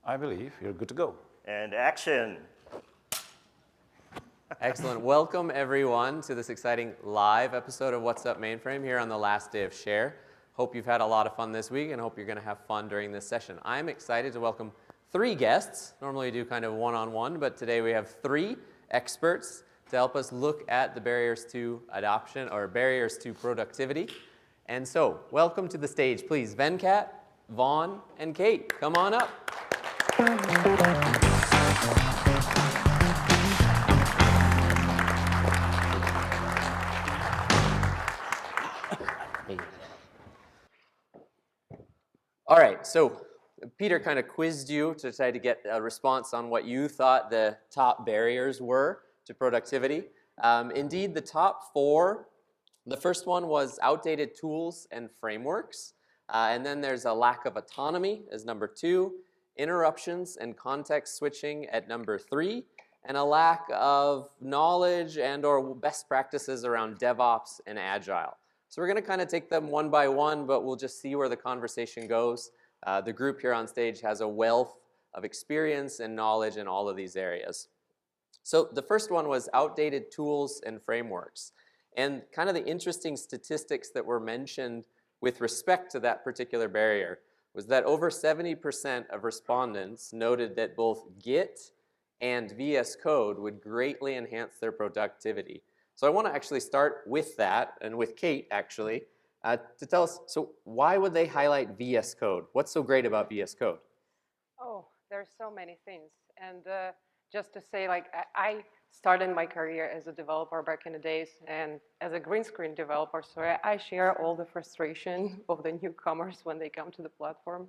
I believe you're good to go. And action. Excellent. Welcome, everyone, to this exciting live episode of What's Up Mainframe here on the last day of Share. Hope you've had a lot of fun this week and hope you're going to have fun during this session. I'm excited to welcome 3 guests. Normally we do kind of one-on-one, but today we have 3 experts to help us look at the barriers to adoption or barriers to productivity. And so, welcome to the stage, please, Venkat, Vaughn, and Kate. Come on up. All right, so Peter kind of quizzed you to try to get a response on what you thought the top barriers were to productivity. Indeed, the top 4, the first one was outdated tools and frameworks. And then there's a lack of autonomy as number 2, interruptions and context switching at number 3, and a lack of knowledge and or best practices around DevOps and Agile. So we're going to kind of take them one by one, but we'll just see where the conversation goes. The group here on stage has a wealth of experience and knowledge in all of these areas. So the first one was outdated tools and frameworks. And kind of the interesting statistics that were mentioned with respect to that particular barrier was that over 70% of respondents noted that both Git and VS Code would greatly enhance their productivity. So I want to actually start with that, and with Kate, actually, to tell us, so why would they highlight VS Code? What's so great about VS Code? Oh, there's so many things. And just to say, like, I started my career as a developer back in the days and as a green screen developer, so I share all the frustration of the newcomers when they come to the platform.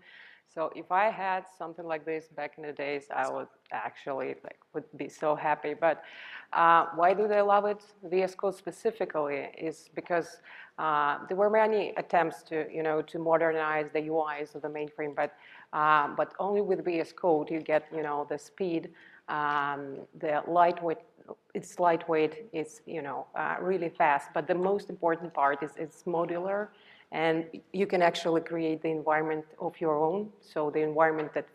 So if I had something like this back in the days, I would actually would be so happy. But why do they love it? VS Code specifically is because there were many attempts to, to modernize the UIs of the mainframe, but only with VS Code you get, the speed, the lightweight. It's lightweight. It's really fast. But the most important part is it's modular. And you can actually create the environment of your own, so the environment that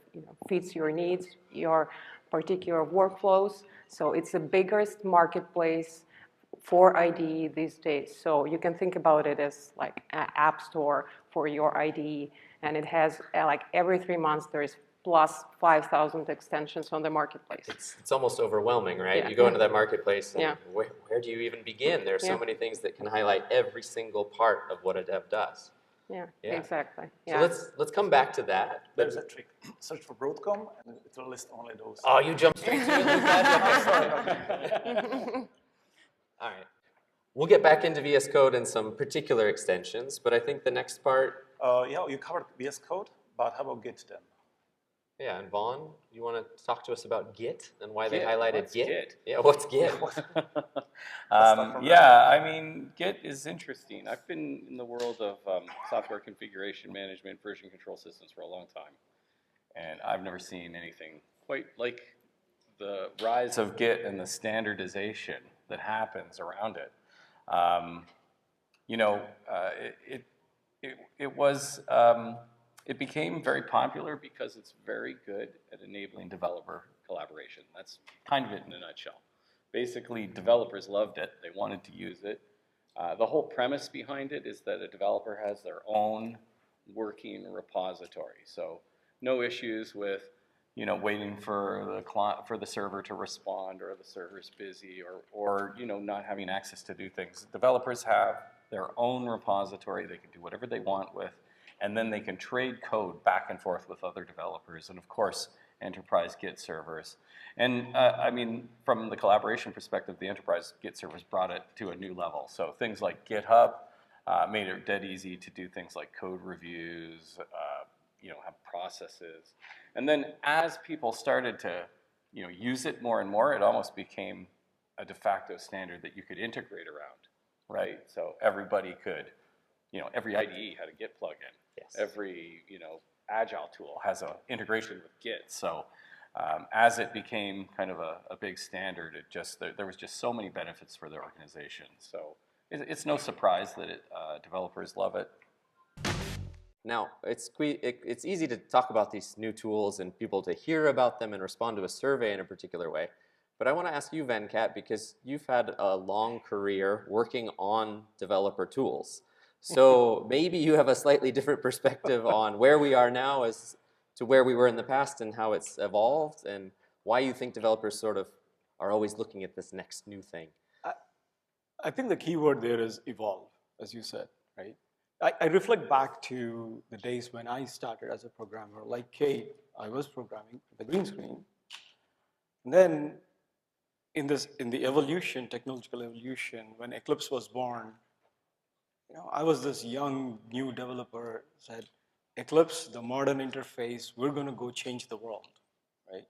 fits your needs, your particular workflows. So it's the biggest marketplace for IDE these days. So you can think about it as like an app store for your IDE, and it has like every 3 months there is plus 5,000 extensions on the marketplace. It's almost overwhelming, right? Yeah. You go into that marketplace and Yeah. where do you even begin? There's so Yeah. many things that can highlight every single part of what a dev does. Yeah, Yeah. exactly. So Yeah. let's come back to that. There's a trick. Search for Broadcom, and it will list only those. Oh, you jumped straight to it. All right. We'll get back into VS Code and some particular extensions, but I think the next part. Yeah, you covered VS Code, but how about Git then? Yeah, and Vaughn, you want to talk to us about Git and why they Git? highlighted What's Git? Git? Yeah, what's Git? Yeah, I mean, Git is interesting. I've been in the world of software configuration management, version control systems for a long time. And I've never seen anything quite like the rise of Git and the standardization that happens around it. It became very popular because it's very good at enabling developer collaboration. That's kind of it in a nutshell. Basically, developers loved it. They wanted to use it. The whole premise behind it is that a developer has their own working repository. So no issues with waiting for the server to respond, or the server's busy, or not having access to do things. Developers have their own repository they can do whatever they want with, and then they can trade code back and forth with other developers, and of course, enterprise Git servers. And I mean, from the collaboration perspective, the enterprise Git servers brought it to a new level. So things like GitHub made it dead easy to do things like code reviews, have processes. And then as people started to use it more and more, it almost became a de facto standard that you could integrate around, right? So everybody could, every IDE had a Git plugin. Yes. Every, Agile tool has an integration with Git. So as it became kind of a big standard, there was just so many benefits for their organization. So it's no surprise that developers love it. Now, it's easy to talk about these new tools and people to hear about them and respond to a survey in a particular way. But I want to ask you, Venkat, because you've had a long career working on developer tools. So maybe you have a slightly different perspective on where we are now as to where we were in the past and how it's evolved and why you think developers sort of are always looking at this next new thing. I think the key word there is evolve, as you said, right? I reflect back to the days when I started as a programmer. Like Kate, I was programming the green screen. And then in the evolution, technological evolution, when Eclipse was born, I was this young, new developer, said, Eclipse, the modern interface, we're going to go change the world, right?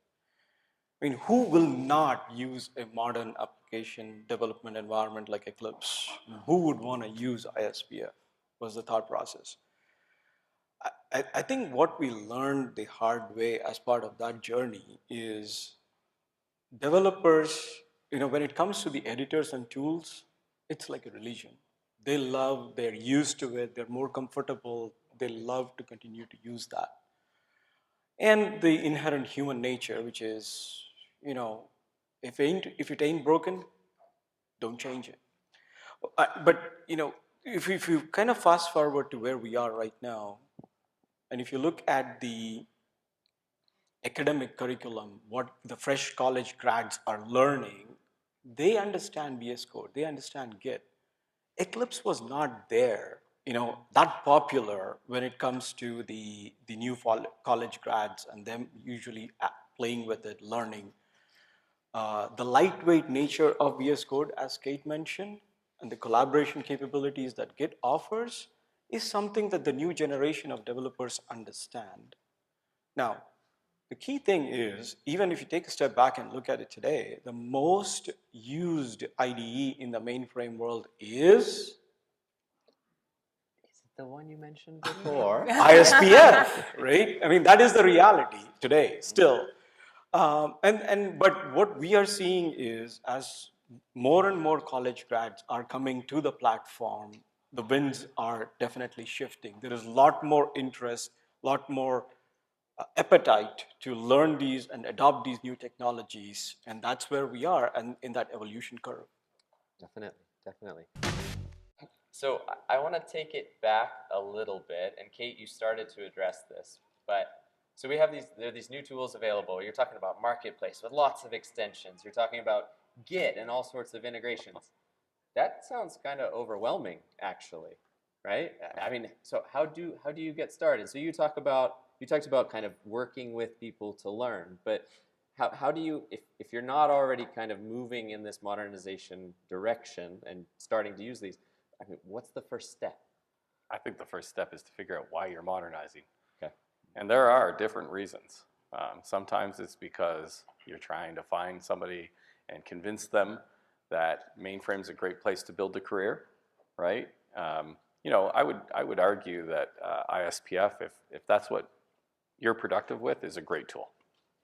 I mean, who will not use a modern application development environment like Eclipse? Who would want to use ISPF was the thought process. I think what we learned the hard way as part of that journey is developers, when it comes to the editors and tools, it's like a religion. They love, they're used to it, they're more comfortable, they love to continue to use that. And the inherent human nature, which is, if it ain't broken, don't change it. But, if you kind of fast forward to where we are right now, and if you look at the academic curriculum, what the fresh college grads are learning, they understand VS Code, they understand Git. Eclipse was not there, that popular when it comes to the new college grads and them usually playing with it, learning. The lightweight nature of VS Code, as Kate mentioned, and the collaboration capabilities that Git offers is something that the new generation of developers understand. Now, the key thing is, even if you take a step back and look at it today, the most used IDE in the mainframe world is the one you mentioned before? ISPF, right? I mean, that is the reality today, still. But what we are seeing is, as more and more college grads are coming to the platform, the winds are definitely shifting. There is a lot more interest, a lot more appetite to learn these and adopt these new technologies, and that's where we are and in that evolution curve. Definitely, definitely. So I want to take it back a little bit, and Kate, you started to address this, but so there are these new tools available. You're talking about Marketplace with lots of extensions. You're talking about Git and all sorts of integrations. That sounds kind of overwhelming, actually, right? I mean, so how do you get started? So you talked about kind of working with people to learn, but how do you, if you're not already kind of moving in this modernization direction and starting to use these, I mean, what's the first step? I think the first step is to figure out why you're modernizing. Okay. And there are different reasons. Sometimes it's because you're trying to find somebody and convince them that mainframe's a great place to build a career, right? I would argue that ISPF, if that's what you're productive with, is a great tool,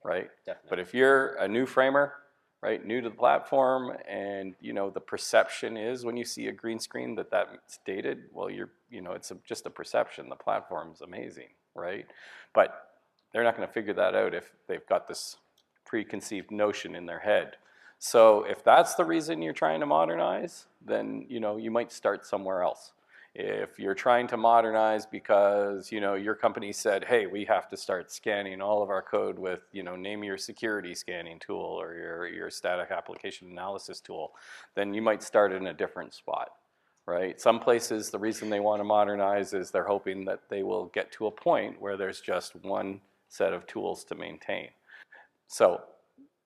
right? Definitely. But if you're a new framer, right, new to the platform, and the perception is when you see a green screen that's dated, well, it's just a perception. The platform's amazing, right? But they're not going to figure that out if they've got this preconceived notion in their head. So if that's the reason you're trying to modernize, then you might start somewhere else. If you're trying to modernize because your company said, hey, we have to start scanning all of our code with name your security scanning tool or your static application analysis tool, then you might start in a different spot, right? Some places the reason they want to modernize is they're hoping that they will get to a point where there's just one set of tools to maintain. So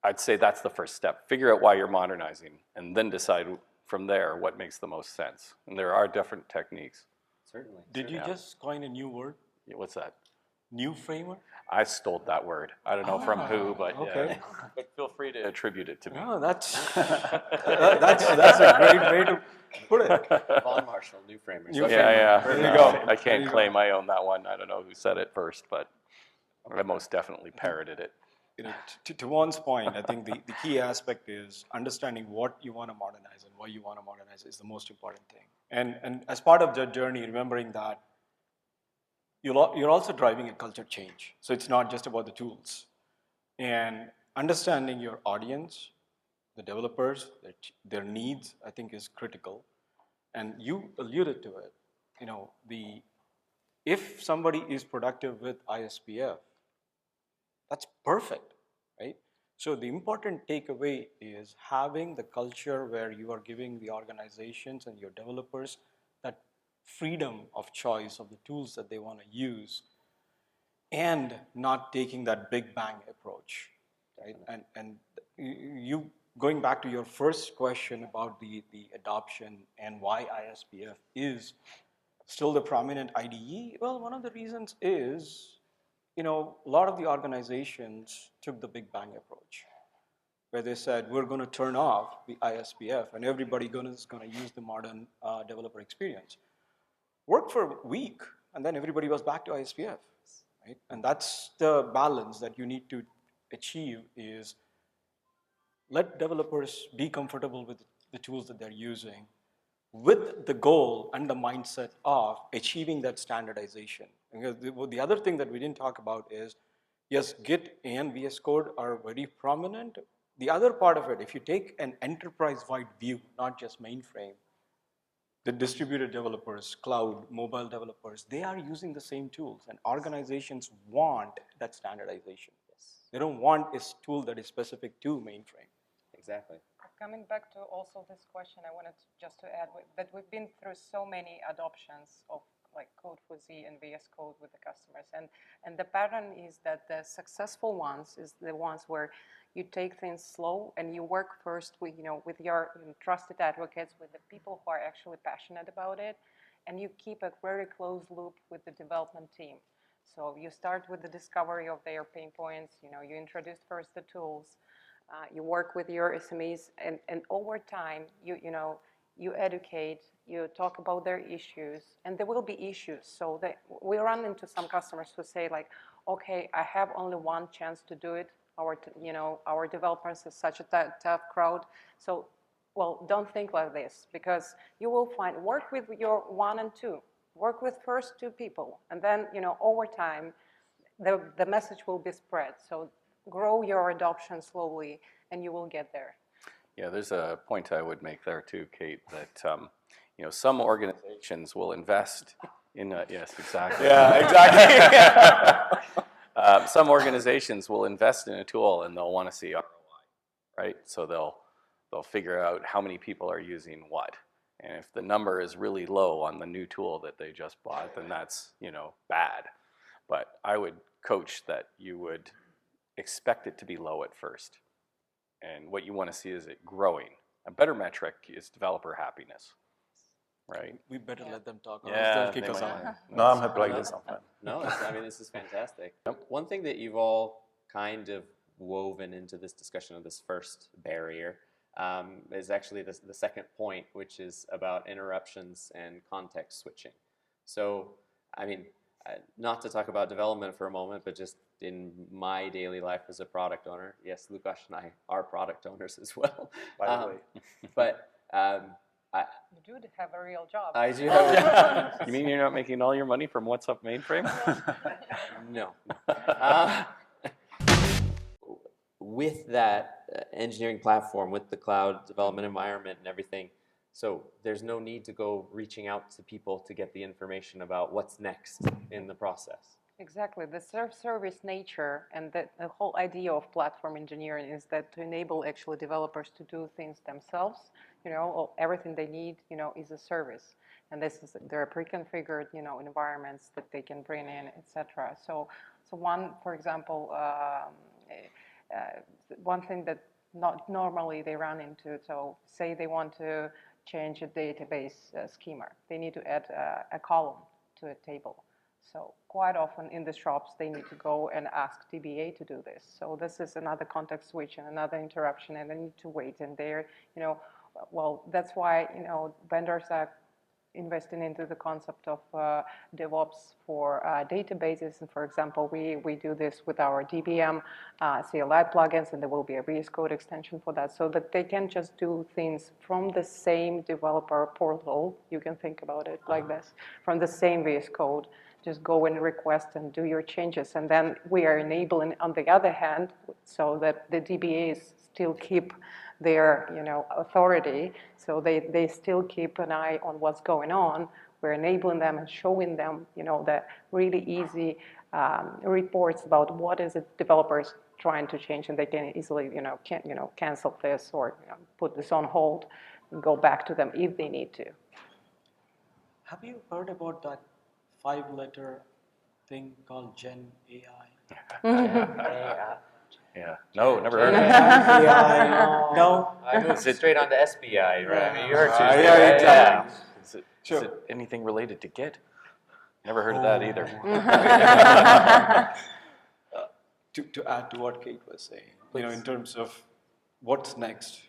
I'd say that's the first step. Figure out why you're modernizing and then decide from there what makes the most sense. And there are different techniques. Certainly. Did you just coin a new word? Yeah, what's that? New framer? I stole that word. I don't know from who, but okay. yeah. But feel free to attribute it to me. Oh, that's a great way to put it. Vaughn Marshall, new framers. New Okay. Yeah. There you go. I can't There you claim go. I own that one. I don't know who said it first, but I most definitely parroted it. To Vaughn's point, I think the key aspect is understanding what you want to modernize and why you want to modernize is the most important thing. And as part of that journey, remembering that you're also driving a culture change. So it's not just about the tools. And understanding your audience, the developers, their needs, I think is critical. And you alluded to it. You know, if somebody is productive with ISPF, that's perfect, right? So the important takeaway is having the culture where you are giving the organizations and your developers that freedom of choice of the tools that they want to use, and not taking that big bang approach, right? And you going back to your first question about the adoption and why ISPF is still the prominent IDE, well, one of the reasons is, you know, a lot of the organizations took the big bang approach, where they said, we're going to turn off the ISPF and everybody is going to use the modern developer experience. Worked for a week, and then everybody was back to ISPF, right? And that's the balance that you need to achieve, is let developers be comfortable with the tools that they're using, with the goal and the mindset of achieving that standardization. Because the other thing that we didn't talk about is, yes, Git and VS Code are very prominent. The other part of it, if you take an enterprise-wide view, not just mainframe, the distributed developers, cloud, mobile developers, they are using the same tools, and organizations want that standardization. Yes. They don't want a tool that is specific to mainframe. Exactly. Coming back to also this question, I wanted just to add that we've been through so many adoptions of like Code for Z and VS Code with the customers, and the pattern is that the successful ones is the ones where you take things slow and you work first with with your trusted advocates, with the people who are actually passionate about it, and you keep a very close loop with the development team. So you start with the discovery of their pain points. You introduce first the tools. You work with your SMEs, and over time, you educate, you talk about their issues, and there will be issues. So we run into some customers who say like, okay, I have only one chance to do it. Our developers is such a tough crowd. So, well, don't think like this, because you will work with your 1 and 2, work with first 2 people, and then, over time, the message will be spread. So grow your adoption slowly, and you will get there. Yeah, there's a point I would make there too, Kate, that some organizations will invest in yes, exactly. Yeah, exactly. Some organizations will invest in a tool and they'll want to see ROI, right? So they'll figure out how many people are using what, and if the number is really low on the new tool that they just bought, then that's bad. But I would coach that you would expect it to be low at first. And what you want to see is it growing. A better metric is developer happiness, right? We better let them talk. Yeah, They'll kick they us might. out. No, I'm happy like this. I'm fine. No, this is fantastic. One thing that you've all kind of woven into this discussion of this first barrier is actually the second point, which is about interruptions and context switching. So, I mean, not to talk about development for a moment, but just in my daily life as a product owner, yes, Lukasz and I are product owners as well. By the way. But You do have a real job. I do have. You mean you're not making all your money from what's up mainframe? No. With that engineering platform, with the cloud development environment and everything, so there's no need to go reaching out to people to get the information about what's next in the process. Exactly. The self-service nature and the whole idea of platform engineering is that to enable actually developers to do things themselves, everything they need, is a service. And there are pre-configured, environments that they can bring in, etc. So one, for example, one thing that not normally they run into, so say they want to change a database schema. They need to add a column to a table. So quite often in the shops, they need to go and ask DBA to do this. So this is another context switch and another interruption, and they need to wait. And they're, well, that's why, vendors are investing into the concept of DevOps for databases. And for example, we do this with our DBM CLI plugins, and there will be a VS Code extension for that, so that they can just do things from the same developer portal. You can think about it like this, from the same VS Code. just go and request and do your changes. And then we are enabling, on the other hand, so that the DBAs still keep their authority, so they still keep an eye on what's going on. We're enabling them and showing them the really easy reports about what is it developers trying to change, and they can easily cancel this or put this on hold and go back to them if they need to. Have you heard about that 5-letter thing called Gen AI? Yeah. No, never heard of it. AI. No. I moved straight on to SBI, right? I mean, you heard Tuesday, yeah, right? exactly. Is Sure. it anything related to Git? Never heard of that either. To add to what Kate was saying, in terms of what's next,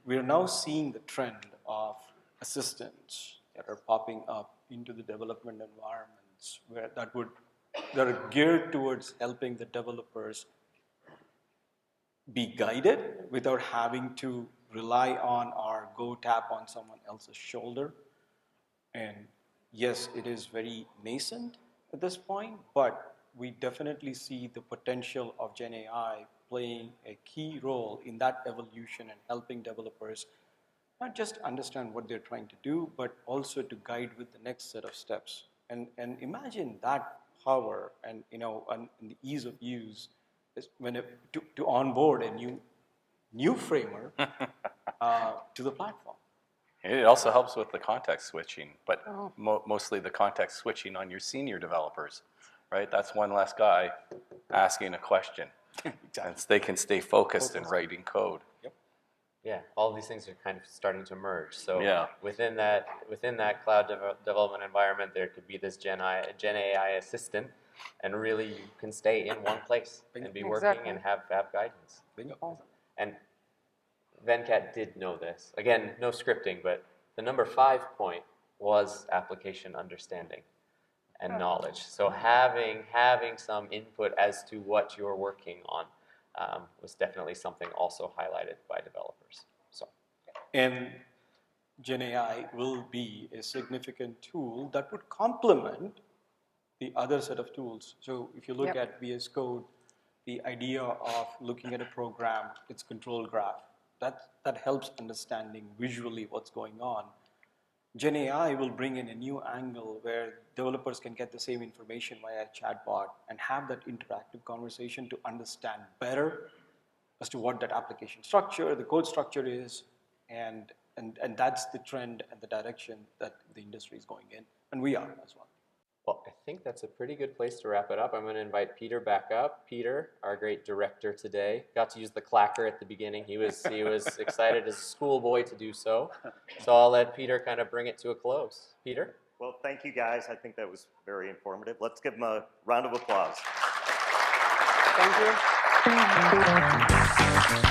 we're now seeing the trend of assistants that are popping up into the development environments that are geared towards helping the developers be guided without having to rely on or go tap on someone else's shoulder. And yes, it is very nascent at this point, but we definitely see the potential of Gen AI playing a key role in that evolution and helping developers not just understand what they're trying to do, but also to guide with the next set of steps. And imagine that power and and the ease of use is to onboard a new framer to the platform. It also helps with the context switching, but mostly the context switching on your senior developers, right? That's one less guy asking a question. And they can stay focused in writing code. Yep. Yeah, all these things are kind of starting to merge. So Yeah. within that cloud development environment, there could be this Gen AI assistant, and really you can stay in one place and be working Exactly. and have guidance. Bingo. And Venkat did know this. Again, no scripting, but the number 5 point was application understanding and knowledge. So having some input as to what you're working on was definitely something also highlighted by developers. So, And Gen AI will be a significant tool that would complement the other set of tools. So if you look at VS Code, the idea of looking at a program, its control graph, that helps understanding visually what's going on. Gen AI will bring in a new angle where developers can get the same information via a chatbot and have that interactive conversation to understand better as to what that application structure, the code structure is, and that's the trend and the direction that the industry is going in, and we are as well. well, I think that's a pretty good place to wrap it up. I'm going to invite Peter back up. Peter, our great director today, got to use the clacker at the beginning. He was excited as a schoolboy to do so. So I'll let Peter kind of bring it to a close. Peter? Well, thank you guys. I think that was very informative. Let's give them a round of applause. Thank you.